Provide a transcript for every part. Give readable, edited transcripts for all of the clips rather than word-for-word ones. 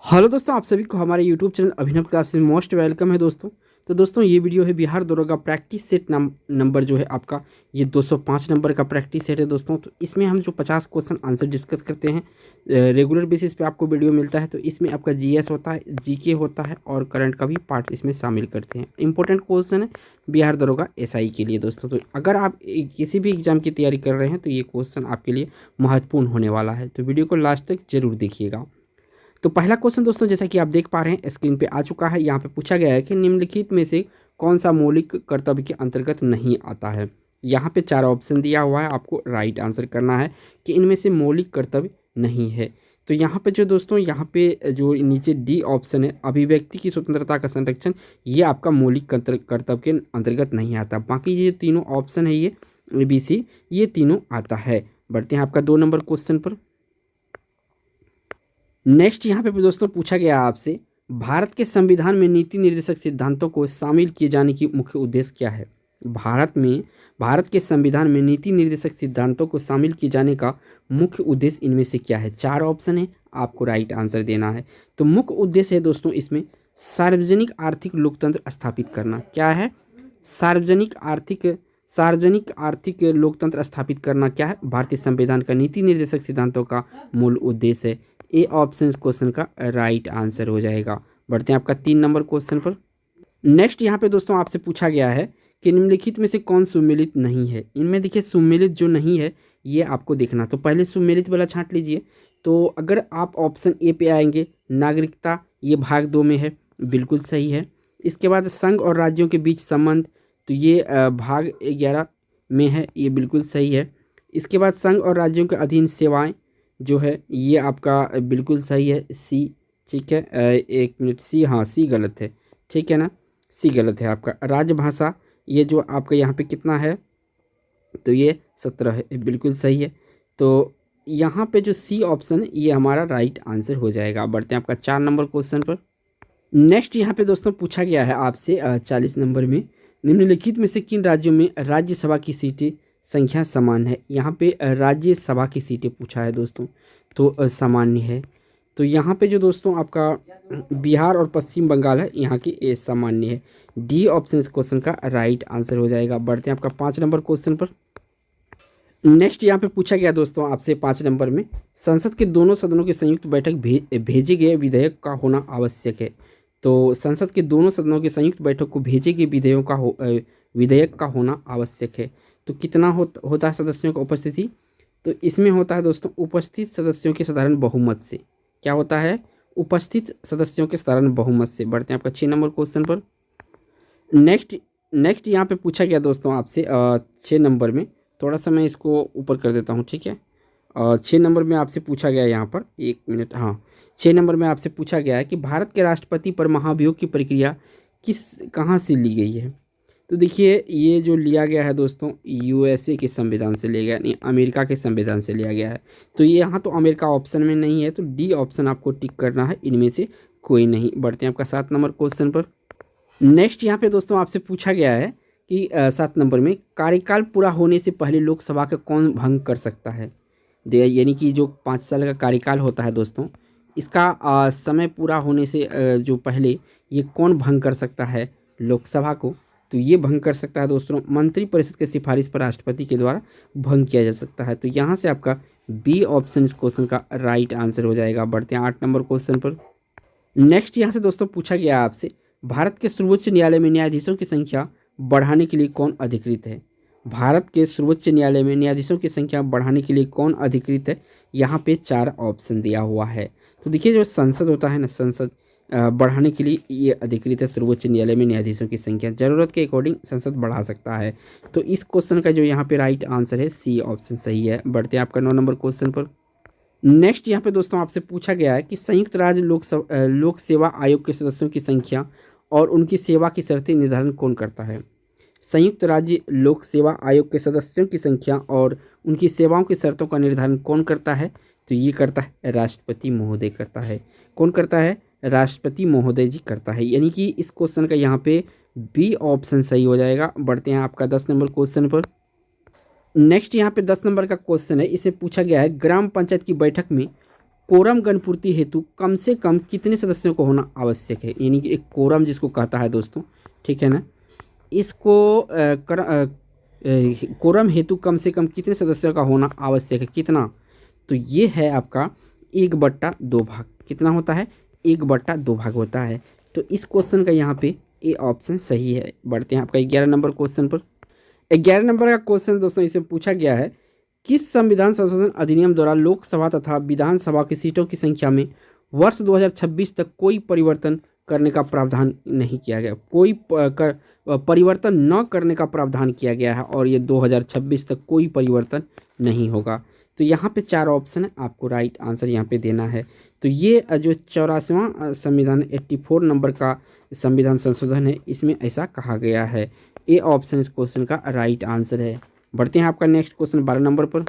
Hello दोस्तों, आप सभी को हमारे यूट्यूब चैनल अभिनव क्लास में मोस्ट वेलकम है दोस्तों। तो दोस्तों ये वीडियो है बिहार दरोगा प्रैक्टिस सेट नंबर जो है आपका ये 205 नंबर का प्रैक्टिस सेट है दोस्तों। तो इसमें हम जो 50 क्वेश्चन आंसर डिस्कस करते हैं रेगुलर बेसिस पे आपको वीडियो मिलता है। तो इसमें आपका जीएस होता है, जीके होता है और करंट का भी पार्ट इसमें शामिल करते हैं। इंपॉर्टेंट क्वेश्चन है बिहार दरोगा एसआई के लिए दोस्तों। तो अगर आप किसी भी एग्जाम की तैयारी कर रहे हैं तो ये क्वेश्चन आपके लिए महत्वपूर्ण होने वाला है। तो वीडियो को लास्ट तक जरूर देखिएगा। तो पहला क्वेश्चन दोस्तों, जैसा कि आप देख पा रहे हैं स्क्रीन पे आ चुका है। यहाँ पे पूछा गया है कि निम्नलिखित में से कौन सा मौलिक कर्तव्य के अंतर्गत नहीं आता है। यहाँ पे 4 ऑप्शन दिया हुआ है, आपको राइट आंसर करना है कि इनमें से मौलिक कर्तव्य नहीं है। तो यहाँ पे जो दोस्तों यहाँ पे जो नीचे डी ऑप्शन है अभिव्यक्ति की स्वतंत्रता का संरक्षण, ये आपका मौलिक कर्तव्य के अंतर्गत नहीं आता। बाकी ये तीनों ऑप्शन है ये ABC, ये तीनों आता है। बढ़ते हैं आपका 2 नंबर क्वेश्चन पर। नेक्स्ट यहाँ पे दोस्तों पूछा गया आपसे, भारत के संविधान में नीति निर्देशक सिद्धांतों को शामिल किए जाने की मुख्य उद्देश्य क्या है। भारत के संविधान में नीति निर्देशक सिद्धांतों को शामिल किए जाने का मुख्य उद्देश्य इनमें से क्या है। 4 ऑप्शन है, आपको राइट आंसर देना है। तो मुख्य उद्देश्य है दोस्तों इसमें सार्वजनिक आर्थिक लोकतंत्र स्थापित करना। क्या है? सार्वजनिक आर्थिक लोकतंत्र स्थापित करना क्या है? भारतीय संविधान का नीति निर्देशक सिद्धांतों का मूल उद्देश्य है। ए ऑप्शन क्वेश्चन का राइट आंसर हो जाएगा। बढ़ते हैं आपका 3 नंबर क्वेश्चन पर। नेक्स्ट यहाँ पे दोस्तों आपसे पूछा गया है कि निम्नलिखित में से कौन सुमेलित नहीं है। इनमें देखिए सुमेलित जो नहीं है ये आपको देखना। तो पहले सुमेलित वाला छांट लीजिए। तो अगर आप ऑप्शन ए पे आएंगे, नागरिकता, ये भाग 2 में है, बिल्कुल सही है। इसके बाद संघ और राज्यों के बीच संबंध, तो ये भाग 11 में है, ये बिल्कुल सही है। इसके बाद संघ और राज्यों के अधीन सेवाएं जो है ये आपका बिल्कुल सही है, सी। ठीक है, एक मिनट, सी, हाँ सी गलत है, ठीक है ना, सी गलत है आपका। राजभाषा, ये जो आपका यहाँ पे कितना है, तो ये 17 है, बिल्कुल सही है। तो यहाँ पे जो सी ऑप्शन है ये हमारा राइट आंसर हो जाएगा। बढ़ते हैं आपका 4 नंबर क्वेश्चन पर। नेक्स्ट यहाँ पे दोस्तों पूछा गया है आपसे 40 नंबर में, निम्नलिखित में से किन राज्यों में राज्यसभा की सीटें संख्या समान है। यहाँ पे राज्यसभा की सीटें पूछा है दोस्तों, तो सामान्य है। तो यहाँ पे जो दोस्तों आपका बिहार और पश्चिम बंगाल है, यहाँ की ए सामान्य है। डी ऑप्शन इस क्वेश्चन का राइट आंसर हो जाएगा। बढ़ते हैं आपका 5 नंबर क्वेश्चन पर। नेक्स्ट यहाँ पे पूछा गया दोस्तों आपसे 5 नंबर में, संसद के दोनों सदनों की संयुक्त बैठक भेजे गए विधेयक का होना आवश्यक है। तो संसद के दोनों सदनों की संयुक्त बैठक को भेजे गए विधेयक का होना आवश्यक है। तो कितना होता है सदस्यों का उपस्थिति? तो इसमें होता है दोस्तों उपस्थित सदस्यों के साधारण बहुमत से। क्या होता है? उपस्थित सदस्यों के साधारण बहुमत से। बढ़ते हैं आपका 6 नंबर क्वेश्चन पर। नेक्स्ट यहाँ पे पूछा गया दोस्तों आपसे 6 नंबर में, थोड़ा सा मैं इसको ऊपर कर देता हूँ, ठीक है। 6 नंबर में आपसे पूछा गया यहाँ पर, एक मिनट, हाँ 6 नंबर में आपसे पूछा गया है कि भारत के राष्ट्रपति पर महाभियोग की प्रक्रिया कहाँ से ली गई है। तो देखिए ये जो लिया गया है दोस्तों USA के संविधान से लिया गया, नहीं अमेरिका के संविधान से लिया गया है। तो ये यहाँ तो अमेरिका ऑप्शन में नहीं है, तो डी ऑप्शन आपको टिक करना है, इनमें से कोई नहीं। बढ़ते हैं आपका 7 नंबर क्वेश्चन पर। नेक्स्ट यहाँ पे दोस्तों आपसे पूछा गया है कि 7 नंबर में, कार्यकाल पूरा होने से पहले लोकसभा का कौन भंग कर सकता है। यानी कि जो 5 साल का कार्यकाल होता है दोस्तों, इसका समय पूरा होने से जो पहले ये कौन भंग कर सकता है लोकसभा को। तो ये भंग कर सकता है दोस्तों मंत्रिपरिषद की सिफारिश पर राष्ट्रपति के द्वारा भंग किया जा सकता है। तो यहाँ से आपका बी ऑप्शन इस क्वेश्चन का राइट आंसर हो जाएगा। बढ़ते हैं 8 नंबर क्वेश्चन पर। नेक्स्ट यहाँ से दोस्तों पूछा गया आपसे, भारत के सर्वोच्च न्यायालय में न्यायाधीशों की संख्या बढ़ाने के लिए कौन अधिकृत है। भारत के सर्वोच्च न्यायालय में न्यायाधीशों की संख्या बढ़ाने के लिए कौन अधिकृत है। यहाँ पे 4 ऑप्शन दिया हुआ है। तो देखिए जो संसद होता है ना, संसद बढ़ाने के लिए ये अधिकृत है। सर्वोच्च न्यायालय में न्यायाधीशों की संख्या ज़रूरत के अकॉर्डिंग संसद बढ़ा सकता है। तो इस क्वेश्चन का जो यहाँ पे राइट आंसर है सी ऑप्शन सही है। बढ़ते हैं आपका 9 नंबर क्वेश्चन पर। नेक्स्ट यहाँ पे दोस्तों आपसे पूछा गया है कि संयुक्त राज्य लोक सेवा आयोग के सदस्यों की संख्या और उनकी सेवा की शर्तें निर्धारण कौन करता है। संयुक्त राज्य लोक सेवा आयोग के सदस्यों की संख्या और उनकी सेवाओं की शर्तों का निर्धारण कौन करता है। तो ये करता है राष्ट्रपति महोदय करता है। कौन करता है? राष्ट्रपति महोदय जी करता है। यानी कि इस क्वेश्चन का यहाँ पे बी ऑप्शन सही हो जाएगा। बढ़ते हैं आपका 10 नंबर क्वेश्चन पर। नेक्स्ट यहाँ पे 10 नंबर का क्वेश्चन है, इसे पूछा गया है ग्राम पंचायत की बैठक में कोरम गणपूर्ति हेतु कम से कम कितने सदस्यों को होना आवश्यक है, यानी कि एक कोरम जिसको कहता है दोस्तों, ठीक है ना, इसको कोरम हेतु कम से कम कितने सदस्यों का होना आवश्यक है, कितना, तो ये है आपका 1/2 भाग। कितना होता है, 1/2 भाग होता है। तो इस क्वेश्चन का यहाँ पे ए ऑप्शन सही है। बढ़ते हैं आपका 11 नंबर क्वेश्चन पर। 11 नंबर का क्वेश्चन दोस्तों इसे पूछा गया है, किस संविधान संशोधन अधिनियम द्वारा लोकसभा तथा विधानसभा की सीटों की संख्या में वर्ष 2026 तक कोई परिवर्तन करने का प्रावधान नहीं किया गया, कोई परिवर्तन न करने का प्रावधान किया गया है, और ये 2026 तक कोई परिवर्तन नहीं होगा। तो यहाँ पे 4 ऑप्शन है, आपको राइट आंसर यहाँ पे देना है। तो ये जो 84वां संविधान 84 नंबर का संविधान संशोधन है, इसमें ऐसा कहा गया है। ए ऑप्शन इस क्वेश्चन का राइट आंसर है। बढ़ते हैं आपका नेक्स्ट क्वेश्चन 12 नंबर पर।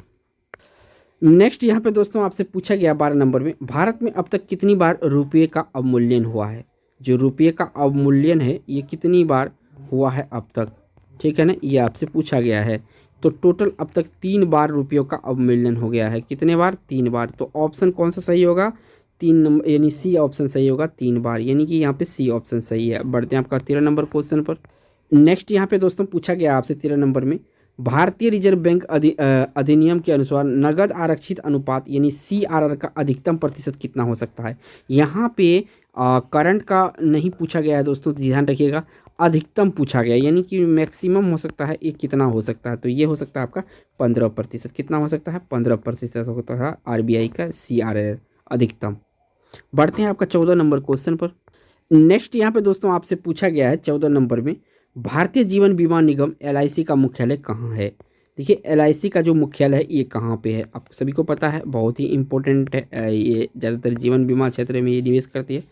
नेक्स्ट यहाँ पे दोस्तों आपसे पूछा गया 12 नंबर में, भारत में अब तक कितनी बार रुपये का अवमूल्यन हुआ है। जो रुपये का अवमूल्यन है ये कितनी बार हुआ है अब तक, ठीक है ना, ये आपसे पूछा गया है। तो टोटल अब तक 3 बार रुपयों का अवमूल्यन हो गया है। कितने बार, 3 बार। तो ऑप्शन कौन सा सही होगा, 3 नंबर, यानी सी ऑप्शन सही होगा, 3 बार, यानी कि यहाँ पे सी ऑप्शन सही है। बढ़ते हैं आपका 13 नंबर क्वेश्चन पर। नेक्स्ट यहाँ पे दोस्तों पूछा गया आपसे 13 नंबर में, भारतीय रिजर्व बैंक अधिनियम के अनुसार नगद आरक्षित अनुपात यानी CRR का अधिकतम प्रतिशत कितना हो सकता है। यहाँ पे करंट का नहीं पूछा गया है दोस्तों, ध्यान रखिएगा, अधिकतम पूछा गया, यानी कि मैक्सिमम हो सकता है, ये कितना हो सकता है, तो ये हो सकता है आपका 15%। कितना हो सकता है, 15% होता है RBI का CRR अधिकतम। बढ़ते हैं आपका 14 नंबर क्वेश्चन पर। नेक्स्ट यहाँ पे दोस्तों आपसे पूछा गया है 14 नंबर में, भारतीय जीवन बीमा निगम LIC का मुख्यालय कहाँ है। देखिए LIC का जो मुख्यालय है ये कहाँ पे है, आप सभी को पता है, बहुत ही इंपॉर्टेंट है, ये ज़्यादातर जीवन बीमा क्षेत्र में ये निवेश करती है।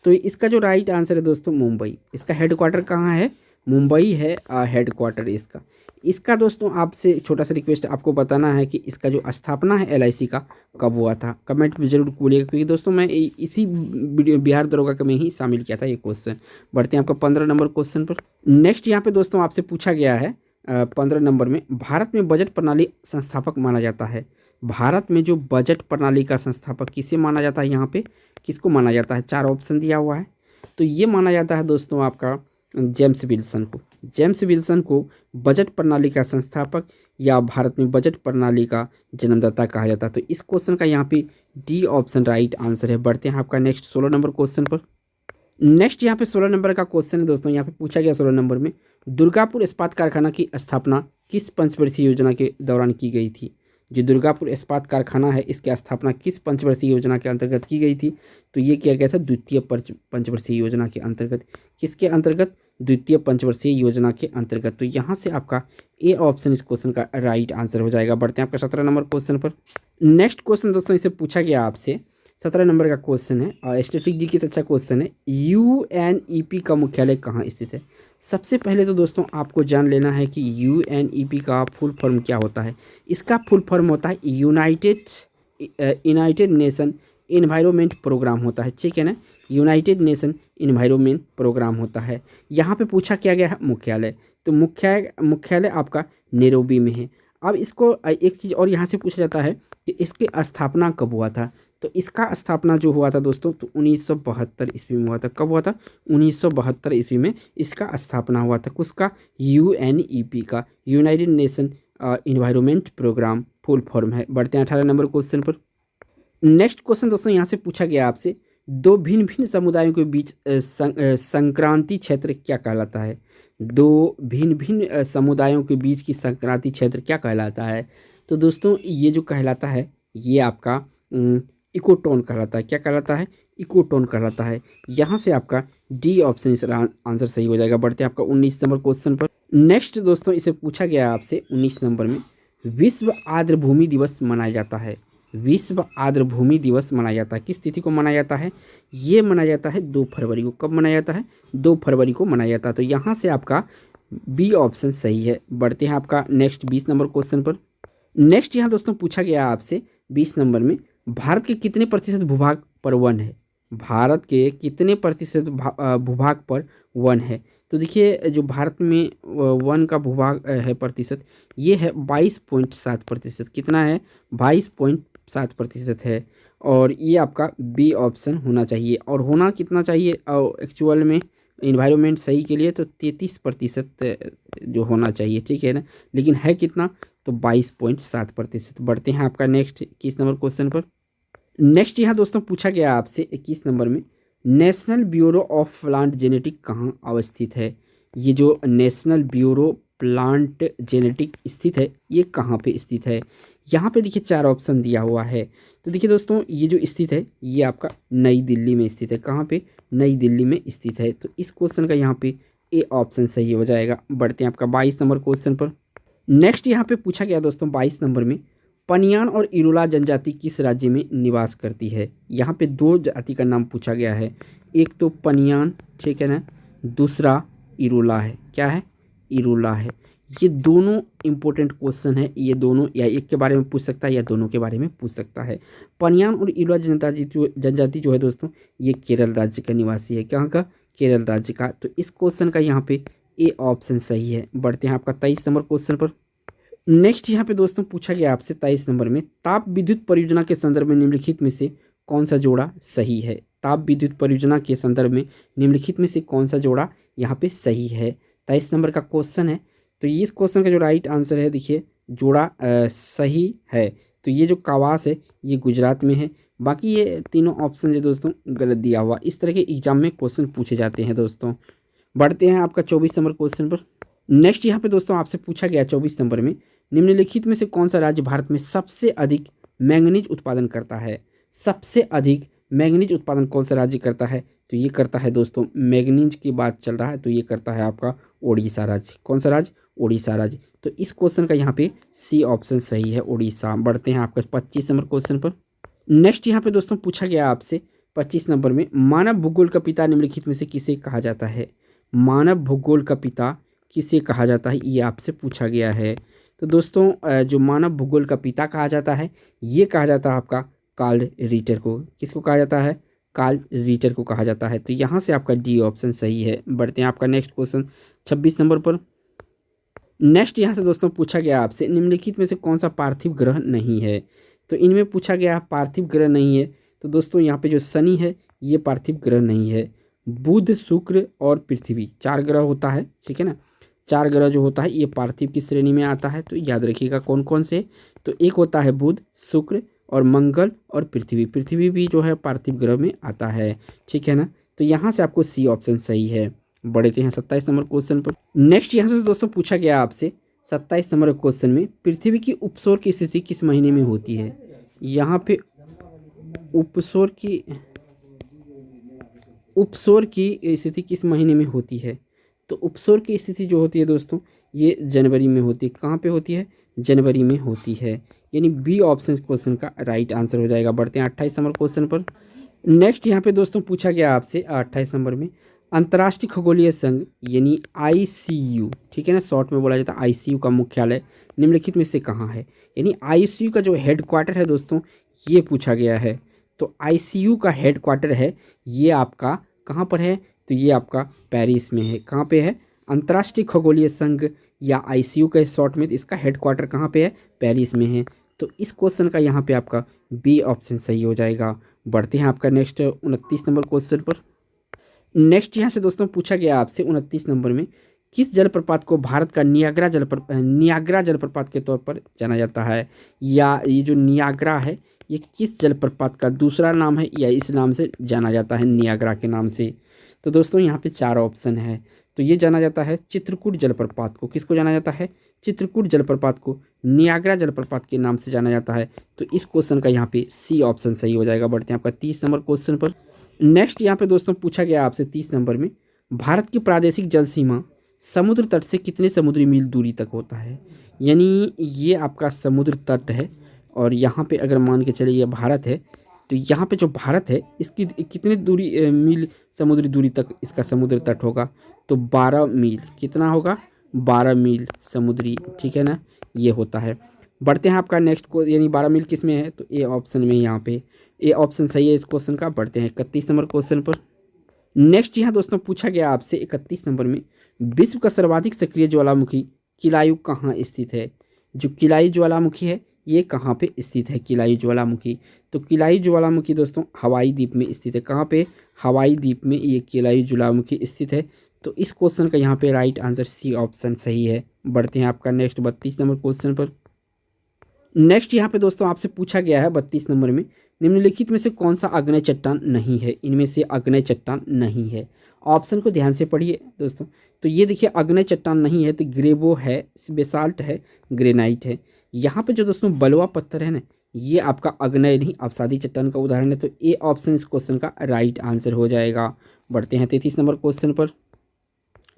तो इसका जो राइट आंसर है दोस्तों मुंबई। इसका हेडक्वार्टर कहाँ है, मुंबई है हेडक्वार्टर इसका। इसका दोस्तों आपसे छोटा सा रिक्वेस्ट, आपको बताना है कि इसका जो स्थापना है LIC का कब हुआ था, कमेंट में जरूर बोलिएगा, क्योंकि दोस्तों मैं इसी बिहार दरोगा में ही शामिल किया था ये क्वेश्चन। बढ़ते हैं आपका 15 नंबर क्वेश्चन पर। नेक्स्ट यहाँ पे दोस्तों आपसे पूछा गया है 15 नंबर में, भारत में बजट प्रणाली संस्थापक माना जाता है। भारत में जो बजट प्रणाली का संस्थापक किसे माना जाता है, यहाँ पे किसको माना जाता है, 4 ऑप्शन दिया हुआ है। तो ये माना जाता है दोस्तों आपका जेम्स विल्सन को। जेम्स विल्सन को बजट प्रणाली का संस्थापक या भारत में बजट प्रणाली का जन्मदाता कहा जाता है। तो इस क्वेश्चन का यहाँ पे डी ऑप्शन राइट आंसर है। बढ़ते हैं आपका नेक्स्ट 16 नंबर क्वेश्चन पर। नेक्स्ट यहाँ पे 16 नंबर का क्वेश्चन है दोस्तों, यहाँ पे पूछा गया 16 नंबर में, दुर्गापुर इस्पात कारखाना की स्थापना किस पंचवर्षीय योजना के दौरान की गई थी। जो दुर्गापुर इस्पात कारखाना है इसकी स्थापना किस पंचवर्षीय योजना के अंतर्गत की गई थी, तो ये किया गया था द्वितीय पंचवर्षीय योजना के अंतर्गत। किसके अंतर्गत, द्वितीय पंचवर्षीय योजना के अंतर्गत। तो यहाँ से आपका ए ऑप्शन इस क्वेश्चन का राइट आंसर हो जाएगा। बढ़ते हैं आपका 17 नंबर क्वेश्चन पर। नेक्स्ट क्वेश्चन दोस्तों इसे पूछा गया आपसे 17 नंबर का क्वेश्चन है और स्टैटिक जी की अच्छा क्वेश्चन है, UNEP का मुख्यालय कहाँ स्थित है। सबसे पहले तो दोस्तों आपको जान लेना है कि UNEP का फुल फॉर्म क्या होता है। इसका फुल फॉर्म होता है यूनाइटेड नेशन इन्वायरमेंट प्रोग्राम होता है, ठीक है ना, यूनाइटेड नेशन इन्वायरमेंट प्रोग्राम होता है। यहाँ पे पूछा क्या गया है मुख्यालय, तो मुख्यालय आपका नैरोबी में है। अब इसको एक चीज़ और यहाँ से पूछा जाता है कि इसकी स्थापना कब हुआ था, तो इसका स्थापना जो हुआ था दोस्तों तो 1972 ईस्वी में हुआ था। कब हुआ था, 1972 ईस्वी में इसका स्थापना हुआ था। किसका, UNEP का, united nation environment program full form है। बढ़ते हैं 18 नंबर क्वेश्चन पर। नेक्स्ट क्वेश्चन दोस्तों यहाँ से पूछा गया आपसे, दो भिन्न भिन्न समुदायों के बीच संक्रांति क्षेत्र क्या कहलाता है। दो भिन्न भिन्न समुदायों के बीच की संक्रांति क्षेत्र क्या कहलाता है, तो दोस्तों ये जो कहलाता है ये आपका इकोटोन कहलाता है। क्या कहलाता है, इकोटोन कहलाता है। यहाँ से आपका डी ऑप्शन इस आंसर सही हो जाएगा। बढ़ते हैं आपका 19 नंबर क्वेश्चन पर। नेक्स्ट दोस्तों इसे पूछा गया आपसे 19 नंबर में, विश्व आर्द्र भूमि दिवस मनाया जाता है। विश्व आर्द्र भूमि दिवस मनाया जाता है, किस तिथि को मनाया जाता है, ये मनाया जाता है 2 फरवरी को। कब मनाया जाता है, 2 फरवरी को मनाया जाता है। तो यहाँ से आपका बी ऑप्शन सही है। बढ़ते हैं आपका नेक्स्ट 20 नंबर क्वेश्चन पर। नेक्स्ट यहाँ दोस्तों पूछा गया आपसे 20 नंबर में, भारत के कितने प्रतिशत भूभाग पर वन है। भारत के कितने प्रतिशत भूभाग पर वन है, तो देखिए जो भारत में वन का भूभाग है प्रतिशत, ये है 22.7%। कितना है, 7% है। और ये आपका बी ऑप्शन होना चाहिए। और होना कितना चाहिए एक्चुअल में इन्वायरमेंट सही के लिए तो 33% जो होना चाहिए, ठीक है ना। लेकिन है कितना, तो 22.7%। बढ़ते हैं आपका नेक्स्ट 21 नंबर क्वेश्चन पर। नेक्स्ट यहाँ दोस्तों पूछा गया आपसे 21 नंबर में, national bureau of plant genetic कहाँ अवस्थित है। ये जो नेशनल ब्यूरो प्लांट जेनेटिक स्थित है, ये कहाँ पे स्थित है। यहाँ पे देखिए 4 ऑप्शन दिया हुआ है। तो देखिए दोस्तों, ये जो स्थित है ये आपका नई दिल्ली में स्थित है। कहाँ पे, नई दिल्ली में स्थित है। तो इस क्वेश्चन का यहाँ पे ए ऑप्शन सही हो जाएगा। बढ़ते हैं आपका 22 नंबर क्वेश्चन पर। नेक्स्ट यहाँ पे पूछा गया दोस्तों 22 नंबर में, पनियान और इरोला जनजाति किस राज्य में निवास करती है। यहाँ पे 2 जाति का नाम पूछा गया है। एक तो पनियान, ठीक है ना, दूसरा इरोला है। क्या है, इरोला है। ये दोनों इंपॉर्टेंट क्वेश्चन है। ये दोनों या एक के बारे में पूछ सकता है या दोनों के बारे में पूछ सकता है। पनियान और इरोला जनजाति जो है दोस्तों, ये केरल राज्य का निवासी है। कहाँ का, केरल राज्य का। तो इस क्वेश्चन का यहाँ पे ए ऑप्शन सही है। बढ़ते हैं आपका 23 नंबर क्वेश्चन पर। नेक्स्ट यहाँ पे दोस्तों पूछा गया आपसे 23 नंबर में, ताप विद्युत परियोजना के संदर्भ में निम्नलिखित में से कौन सा जोड़ा सही है। ताप विद्युत परियोजना के संदर्भ में निम्नलिखित में से कौन सा जोड़ा यहाँ पे सही है। 23 नंबर का क्वेश्चन है। तो इस क्वेश्चन का जो राइट आंसर है, देखिए जोड़ा सही है। तो ये जो कावास है ये गुजरात में है। बाकी ये तीनों ऑप्शन जो दोस्तों गलत दिया हुआ। इस तरह के एग्जाम में क्वेश्चन पूछे जाते हैं दोस्तों। बढ़ते हैं आपका 24 नंबर क्वेश्चन पर। नेक्स्ट यहाँ पे दोस्तों आपसे पूछा गया 24 नंबर में, निम्नलिखित में से कौन सा राज्य भारत में सबसे अधिक मैंगनीज उत्पादन करता है। सबसे अधिक मैंगनीज उत्पादन कौन सा राज्य करता है। तो ये करता है दोस्तों, मैंगनीज की बात चल रहा है तो ये करता है आपका ओडिशा राज्य। कौन सा राज्य, ओडिशा राज्य। तो इस क्वेश्चन का यहाँ पे सी ऑप्शन सही है, ओडिशा। बढ़ते हैं आपका 25 नंबर क्वेश्चन पर। नेक्स्ट यहाँ पे दोस्तों पूछा गया आपसे 25 नंबर में, मानव भूगोल का पिता निम्नलिखित में से किसे कहा जाता है। मानव भूगोल का पिता किसे कहा जाता है, ये आपसे पूछा गया है। तो दोस्तों जो मानव भूगोल का पिता कहा जाता है, ये कहा जाता है आपका कार्ल रीटर को। किसको कहा जाता है, कार्ल रीटर को कहा जाता है। तो यहाँ से आपका डी ऑप्शन सही है। बढ़ते हैं आपका नेक्स्ट क्वेश्चन 26 नंबर पर। नेक्स्ट यहाँ से दोस्तों पूछा गया आपसे, निम्नलिखित में से कौन सा पार्थिव ग्रह नहीं है। तो इनमें पूछा गया पार्थिव ग्रह नहीं है। तो दोस्तों यहाँ पे जो शनि है ये पार्थिव ग्रह नहीं है। बुध, शुक्र और पृथ्वी 4 ग्रह होता है, ठीक है ना। 4 ग्रह जो होता है ये पार्थिव की श्रेणी में आता है। तो याद रखिएगा कौन कौन से। तो एक होता है बुध, शुक्र और मंगल और पृथ्वी। पृथ्वी भी जो है पार्थिव ग्रह में आता है, ठीक है ना। तो यहाँ से आपको सी ऑप्शन सही है। बढ़ते हैं 27 नंबर क्वेश्चन पर। नेक्स्ट यहाँ से दोस्तों पूछा गया आपसे 27 नंबर क्वेश्चन में, पृथ्वी की उपसौर की स्थिति किस महीने में होती है। यहाँ पे उपसौर की स्थिति किस महीने में होती है। तो उपसौर की स्थिति जो होती है दोस्तों, ये जनवरी में होती है। कहाँ पे होती है, जनवरी में होती है। यानी बी ऑप्शन क्वेश्चन का राइट आंसर हो जाएगा। बढ़ते हैं 28 नंबर क्वेश्चन पर। नेक्स्ट यहाँ पे दोस्तों पूछा गया आपसे 28 नंबर में, अंतर्राष्ट्रीय खगोलीय संघ यानी ICU, ठीक है ना, शॉर्ट में बोला जाता है, ICU का मुख्यालय निम्नलिखित में से कहाँ है। यानी ICU का जो हेडक्वार्टर है दोस्तों, ये पूछा गया है। तो ICU का हेडक्वार्टर है ये आपका कहाँ पर है। तो ये आपका पेरिस में है। कहाँ पे है, अंतर्राष्ट्रीय खगोलीय संघ या ICU का शॉर्ट में, इसका हेडक्वार्टर कहाँ पे है, पेरिस में है। तो इस क्वेश्चन का यहाँ पे आपका बी ऑप्शन सही हो जाएगा। बढ़ते हैं आपका नेक्स्ट 29 नंबर क्वेश्चन पर। नेक्स्ट यहाँ से दोस्तों पूछा गया आपसे 29 नंबर में, किस जलप्रपात को भारत का नियाग्रा जलप्रपात के तौर पर जाना जाता है। या ये जो नियाग्रा है ये किस जलप्रपात का दूसरा नाम है या इस नाम से जाना जाता है, नियाग्रा के नाम से। तो दोस्तों यहाँ पे 4 ऑप्शन है। तो ये जाना जाता है चित्रकूट जलप्रपात को। किसको जाना जाता है, चित्रकूट जलप्रपात को नियाग्रा जलप्रपात के नाम से जाना जाता है। तो इस क्वेश्चन का यहाँ पे सी ऑप्शन सही हो जाएगा। बढ़ते हैं आपका 30 नंबर क्वेश्चन पर। नेक्स्ट यहाँ पे दोस्तों पूछा गया आपसे 30 नंबर में, भारत की प्रादेशिक जल सीमा समुद्र तट से कितने समुद्री मील दूरी तक होता है। यानी ये आपका समुद्र तट है और यहाँ पे अगर मान के चलिए ये भारत है, तो यहाँ पे जो भारत है इसकी कितने दूरी मील समुद्री दूरी तक इसका समुद्र तट होगा। तो 12 मील। कितना होगा, 12 मील समुद्री, ठीक है ना, ये होता है। बढ़ते हैं आपका नेक्स्ट को, यानी 12 मील किस में है, तो ए ऑप्शन में, यहाँ पे ए ऑप्शन सही है इस क्वेश्चन का। बढ़ते हैं 31 नंबर क्वेश्चन पर। नेक्स्ट यहाँ दोस्तों पूछा गया आपसे 31 नंबर में, विश्व का सर्वाधिक सक्रिय ज्वालामुखी किलायु कहाँ स्थित है। जो किलाई ज्वालामुखी है ये कहाँ पे स्थित है किलाई ज्वालामुखी? तो किलाई ज्वालामुखी दोस्तों हवाई द्वीप में स्थित है। कहाँ पे? हवाई द्वीप में ये किलाई ज्वालामुखी स्थित है। तो इस क्वेश्चन का यहाँ पे राइट आंसर सी ऑप्शन सही है। बढ़ते हैं आपका नेक्स्ट 32 नंबर क्वेश्चन पर। नेक्स्ट यहाँ पे दोस्तों आपसे पूछा गया है 32 नंबर में, निम्नलिखित में से कौन सा अग्नेय चट्टान नहीं है? इनमें से अग्नेय चट्टान नहीं है। ऑप्शन को ध्यान से पढ़िए दोस्तों। तो ये देखिए अग्नेय चट्टान नहीं है तो ग्रेबो है, बेसाल्ट है, ग्रेनाइट है। यहाँ पे जो दोस्तों बलुआ पत्थर है ना, ये आपका अग्नेय नहीं अवसादी चट्टान का उदाहरण है। तो ए ऑप्शन इस क्वेश्चन का राइट आंसर हो जाएगा। बढ़ते हैं 33 नंबर क्वेश्चन पर।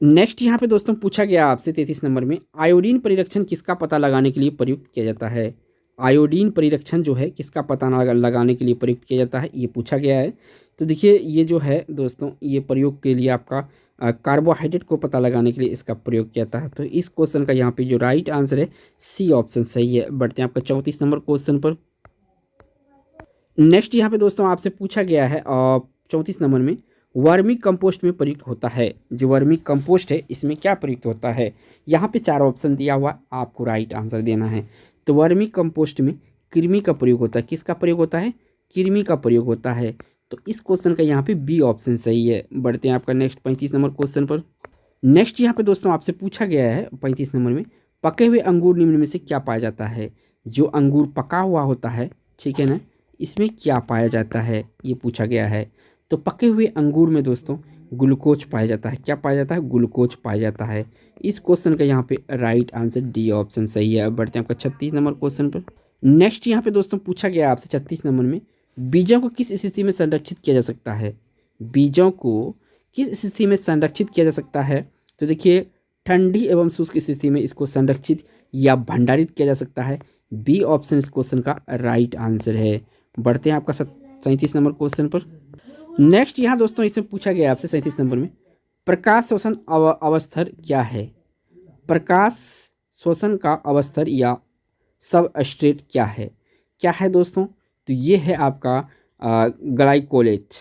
नेक्स्ट यहाँ पे दोस्तों पूछा गया आपसे 33 नंबर में, आयोडीन परिरक्षण किसका पता लगाने के लिए प्रयुक्त किया जाता है? आयोडीन परिरक्षण जो है किसका पता लगाने के लिए प्रयुक्त किया जाता है, ये पूछा गया है। तो देखिए ये जो है दोस्तों ये प्रयोग के लिए आपका कार्बोहाइड्रेट को पता लगाने के लिए इसका प्रयोग किया जाता है। तो इस क्वेश्चन का यहाँ पे जो राइट आंसर है सी ऑप्शन सही है। बढ़ते हैं आपका 34 नंबर क्वेश्चन पर। नेक्स्ट यहाँ पे दोस्तों आपसे पूछा गया है 34 नंबर में, वर्मी कंपोस्ट में प्रयुक्त होता है। जो वर्मी कंपोस्ट है इसमें क्या प्रयुक्त होता है? यहाँ पे 4 ऑप्शन दिया हुआ, आपको राइट आंसर देना है। तो वर्मी कंपोस्ट में कृमि का प्रयोग होता है। किसका प्रयोग होता है? कृमि का प्रयोग होता है। तो इस क्वेश्चन का यहाँ पे बी ऑप्शन सही है। बढ़ते हैं आपका नेक्स्ट 35 नंबर क्वेश्चन पर। नेक्स्ट यहाँ पे दोस्तों आपसे पूछा गया है 35 नंबर में, पके हुए अंगूर निम्न में से क्या पाया जाता है? जो अंगूर पका हुआ होता है, ठीक है ना, इसमें क्या पाया जाता है ये पूछा गया है। तो पके हुए अंगूर में दोस्तों ग्लूकोज पाया जाता है। क्या पाया जाता है? ग्लूकोज पाया जाता है। इस क्वेश्चन का यहाँ पे राइट आंसर डी ऑप्शन सही है। बढ़ते हैं आपका 36 नंबर क्वेश्चन पर। नेक्स्ट यहाँ पे दोस्तों पूछा गया आपसे 36 नंबर में, बीजों को किस स्थिति में संरक्षित किया जा सकता है? बीजों को किस स्थिति में संरक्षित किया जा सकता है? तो देखिए ठंडी एवं शुष्क स्थिति में इसको संरक्षित या भंडारित किया जा सकता है। बी ऑप्शन इस क्वेश्चन का राइट आंसर है। बढ़ते हैं आपका 37 नंबर क्वेश्चन पर। नेक्स्ट यहाँ दोस्तों इसमें पूछा गया आपसे 37 नंबर में, प्रकाश शोषण अवस्थर क्या है? प्रकाश शोषण का अवस्थर या सबस्ट्रेट क्या है? क्या है दोस्तों? तो ये है आपका ग्लाइकोलेट।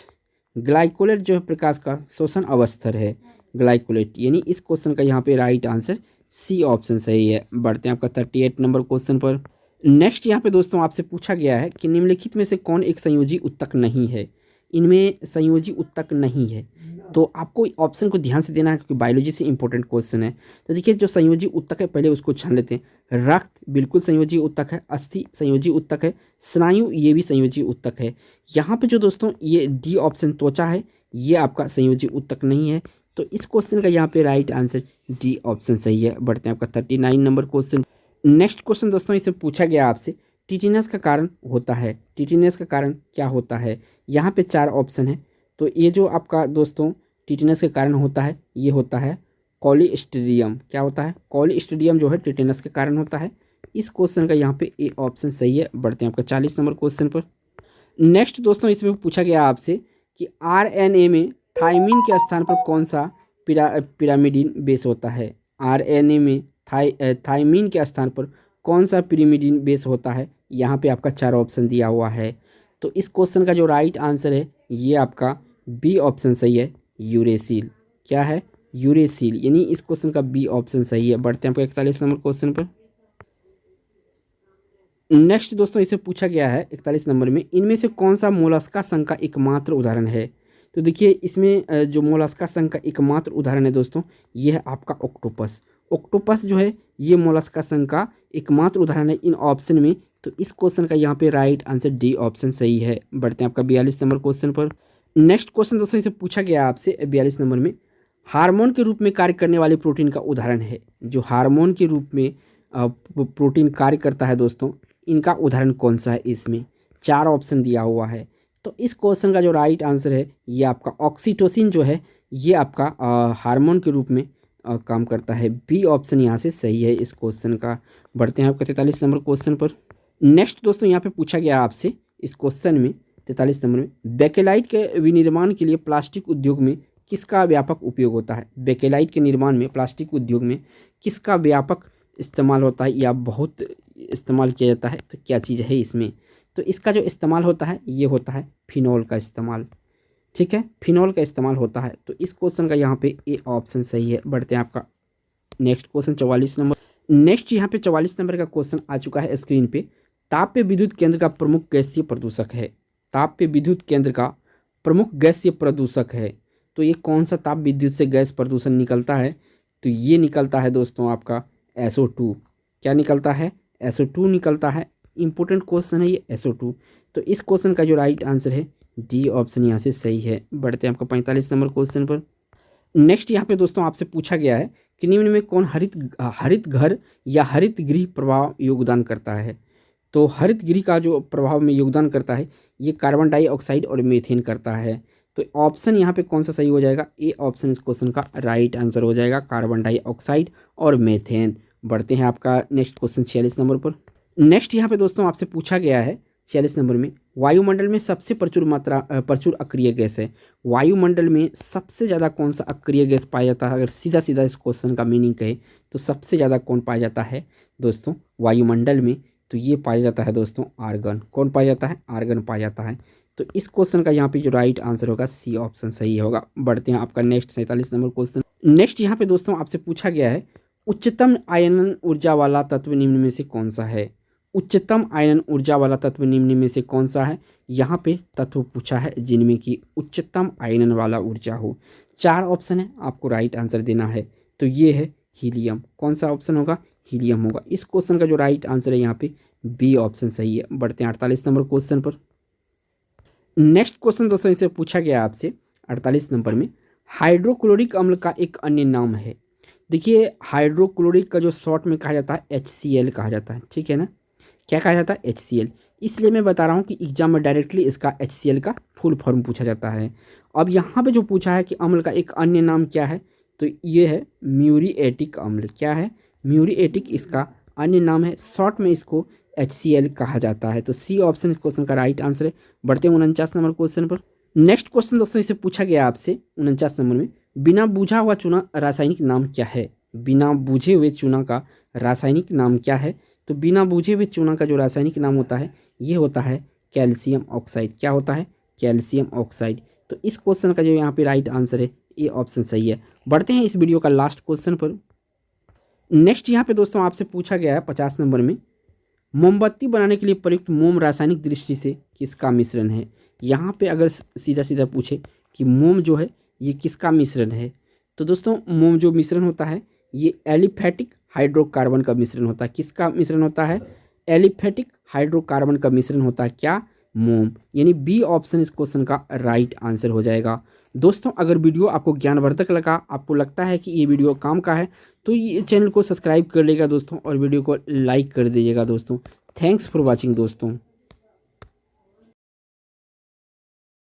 ग्लाइकोलेट जो है प्रकाश का शोषण अवस्थर है, ग्लाइकोलेट। यानी इस क्वेश्चन का यहाँ पे राइट आंसर सी ऑप्शन सही है। बढ़ते हैं आपका 38 नंबर क्वेश्चन पर। नेक्स्ट यहाँ पे दोस्तों आपसे पूछा गया है कि निम्नलिखित में से कौन एक संयोजी उत्तक नहीं है? इनमें संयोजी उत्तक नहीं है। तो आपको ऑप्शन को ध्यान से देना है क्योंकि बायोलॉजी से इंपॉर्टेंट क्वेश्चन है। तो देखिए जो संयोजी उत्तक है पहले उसको छान लेते हैं। रक्त बिल्कुल संयोजी उत्तक है, अस्थि संयोजी उत्तक है, स्नायु ये भी संयोजी उत्तक है। यहाँ पे जो दोस्तों ये डी ऑप्शन त्वचा है, ये आपका संयोजी उत्तक नहीं है। तो इस क्वेश्चन का यहाँ पे राइट आंसर डी ऑप्शन सही है। बढ़ते हैं आपका 39 नंबर क्वेश्चन। नेक्स्ट क्वेश्चन दोस्तों इससे पूछा गया आपसे, टिटेनस का कारण होता है। टिटेनस का कारण क्या होता है? यहाँ पे 4 ऑप्शन है। तो ये जो आपका दोस्तों टिटेनस के कारण होता है ये होता है कॉलीस्ट्रीडियम। क्या होता है? कॉलीस्ट्रीडियम जो है टिटेनस के कारण होता है। इस क्वेश्चन का यहाँ पे ए ऑप्शन सही है। बढ़ते हैं आपका 40 नंबर क्वेश्चन पर। नेक्स्ट दोस्तों इसमें पूछा गया आपसे कि आरएनए में थायमिन के स्थान पर कौन सा पिरामिडिन बेस होता है? आरएनए में थायमिन के स्थान पर कौन सा पिरामिडिन बेस होता है? यहाँ पे आपका 4 ऑप्शन दिया हुआ है। तो इस क्वेश्चन का जो राइट आंसर है ये आपका बी ऑप्शन सही है, यूरेसिल। क्या है? यूरेसिल। यानी इस क्वेश्चन का बी ऑप्शन सही है। बढ़ते हैं आपको 41 नंबर क्वेश्चन पर। नेक्स्ट दोस्तों इसे पूछा गया है 41 नंबर में, इनमें से कौन सा मोलस्का संघ का एकमात्र उदाहरण है? तो देखिए इसमें जो मोलस्का संघ का एकमात्र उदाहरण है दोस्तों ये है आपका ऑक्टोपस। ऑक्टोपस जो है ये मोलस्का संघ का एकमात्र उदाहरण है इन ऑप्शन में। तो इस क्वेश्चन का यहाँ पे राइट आंसर डी ऑप्शन सही है। बढ़ते हैं आपका 42 नंबर क्वेश्चन पर। नेक्स्ट क्वेश्चन दोस्तों इसे पूछा गया आपसे 42 नंबर में, हार्मोन के रूप में कार्य करने वाले प्रोटीन का उदाहरण है। जो हार्मोन के रूप में प्रोटीन कार्य करता है दोस्तों, इनका उदाहरण कौन सा है? इसमें 4 ऑप्शन दिया हुआ है। तो इस क्वेश्चन का जो राइट आंसर है ये आपका ऑक्सीटोसिन जो है ये आपका हार्मोन के रूप में काम करता है। बी ऑप्शन यहाँ से सही है इस क्वेश्चन का। बढ़ते हैं आपका 43 नंबर क्वेश्चन पर। नेक्स्ट दोस्तों यहाँ पे पूछा गया आपसे इस क्वेश्चन में 43 नंबर में, बेकेलाइट के विनिर्माण के लिए प्लास्टिक उद्योग में किसका व्यापक उपयोग होता है? बेकेलाइट के निर्माण में प्लास्टिक उद्योग में किसका व्यापक इस्तेमाल होता है या बहुत इस्तेमाल किया जाता है? तो क्या चीज़ है इसमें? तो इसका जो इस्तेमाल होता है ये होता है फिनॉल का इस्तेमाल। ठीक है, फिनॉल का इस्तेमाल होता है। तो इस क्वेश्चन का यहाँ पे ए ऑप्शन सही है। बढ़ते हैं आपका नेक्स्ट क्वेश्चन 44 नंबर। नेक्स्ट यहाँ पे 44 नंबर का क्वेश्चन आ चुका है स्क्रीन पे। ताप्य विद्युत केंद्र का प्रमुख गैसीय प्रदूषक है। ताप्य विद्युत केंद्र का प्रमुख गैसीय प्रदूषक है। तो ये कौन सा ताप विद्युत से गैस प्रदूषण निकलता है? तो ये निकलता है दोस्तों आपका SO2। क्या निकलता है? SO2 निकलता है। इंपॉर्टेंट क्वेश्चन है ये SO2। तो इस क्वेश्चन का जो राइट आंसर है डी ऑप्शन यहाँ से सही है। बढ़ते हैं आपका 45 नंबर क्वेश्चन पर। नेक्स्ट यहाँ पे दोस्तों आपसे पूछा गया है कि निम्न में कौन हरित घर या हरित गृह प्रभाव योगदान करता है? तो हरित गृह का जो प्रभाव में योगदान करता है ये कार्बन डाइऑक्साइड और मीथेन करता है। तो ऑप्शन यहाँ पे कौन सा सही हो जाएगा? ए ऑप्शन इस क्वेश्चन का राइट आंसर हो जाएगा, कार्बन डाइऑक्साइड और मीथेन। बढ़ते हैं आपका नेक्स्ट क्वेश्चन 46 नंबर पर। नेक्स्ट यहाँ पे दोस्तों आपसे पूछा गया है 46 नंबर में, वायुमंडल में सबसे प्रचुर अक्रिय गैस है। वायुमंडल में सबसे ज़्यादा कौन सा अक्रिय गैस पाया जाता है? अगर सीधा सीधा इस क्वेश्चन का मीनिंग कहे तो सबसे ज़्यादा कौन पाया जाता है दोस्तों वायुमंडल में? तो ये पाया जाता है दोस्तों आर्गन। कौन पाया जाता है? आर्गन पाया जाता है। तो इस क्वेश्चन का यहाँ पे जो राइट आंसर होगा सी ऑप्शन सही होगा। बढ़ते हैं आपका नेक्स्ट 47 नंबर क्वेश्चन। नेक्स्ट यहाँ पे दोस्तों आपसे पूछा गया है उच्चतम आयनन ऊर्जा वाला तत्व निम्न में से कौन सा है? उच्चतम आयनन ऊर्जा वाला तत्व निम्न में से कौन सा है? यहाँ पे तत्व पूछा है जिनमें कि उच्चतम आयनन वाला ऊर्जा हो। 4 ऑप्शन है, आपको राइट आंसर देना है। तो ये है हीलियम। कौन सा ऑप्शन होगा? हीलियम होगा। इस क्वेश्चन का जो राइट आंसर है यहाँ पे बी ऑप्शन सही है। बढ़ते हैं 48 नंबर क्वेश्चन पर। नेक्स्ट क्वेश्चन दोस्तों इसे पूछा गया आपसे 48 नंबर में, हाइड्रोक्लोरिक अम्ल का एक अन्य नाम है। देखिए हाइड्रोक्लोरिक का जो शॉर्ट में कहा जाता है HCl कहा जाता है, ठीक है ना? क्या कहा जाता है? HCl। इसलिए मैं बता रहा हूँ कि एग्जाम में डायरेक्टली इसका HCl का फुल फॉर्म पूछा जाता है। अब यहाँ पे जो पूछा है कि अम्ल का एक अन्य नाम क्या है, तो ये है म्यूरिएटिक अम्ल। क्या है? म्यूरिएटिक इसका अन्य नाम है। शॉर्ट में इसको HCl कहा जाता है। तो सी ऑप्शन इस क्वेश्चन का राइट आंसर है। बढ़ते हैं 49 नंबर क्वेश्चन पर। नेक्स्ट क्वेश्चन दोस्तों इसे पूछा गया आपसे 49 नंबर में, बिना बूझा हुआ चूना रासायनिक नाम क्या है? बिना बूझे हुए चूना का रासायनिक नाम क्या है? तो बिना बूझे हुए चूना का जो रासायनिक नाम होता है ये होता है कैल्शियम ऑक्साइड। क्या होता है? Calcium oxide. तो इस क्वेश्चन का जो यहाँ पे राइट आंसर है ये ऑप्शन सही है। बढ़ते हैं इस वीडियो का लास्ट क्वेश्चन पर। नेक्स्ट यहाँ पे दोस्तों आपसे पूछा गया है 50 नंबर में, मोमबत्ती बनाने के लिए प्रयुक्त मोम रासायनिक दृष्टि से किसका मिश्रण है? यहाँ पे अगर सीधा सीधा पूछे कि मोम जो है ये किसका मिश्रण है, तो दोस्तों मोम जो मिश्रण होता है ये एलिफेटिक हाइड्रोकार्बन का मिश्रण होता है। किसका मिश्रण होता है? एलिफेटिक हाइड्रोकार्बन का मिश्रण होता है क्या? मोम। यानी बी ऑप्शन इस क्वेश्चन का राइट आंसर हो जाएगा। दोस्तों अगर वीडियो आपको ज्ञानवर्धक लगा, आपको लगता है कि ये वीडियो काम का है, तो ये चैनल को सब्सक्राइब कर लेगा दोस्तों और वीडियो को लाइक कर दीजिएगा दोस्तों। थैंक्स फॉर वॉचिंग दोस्तों।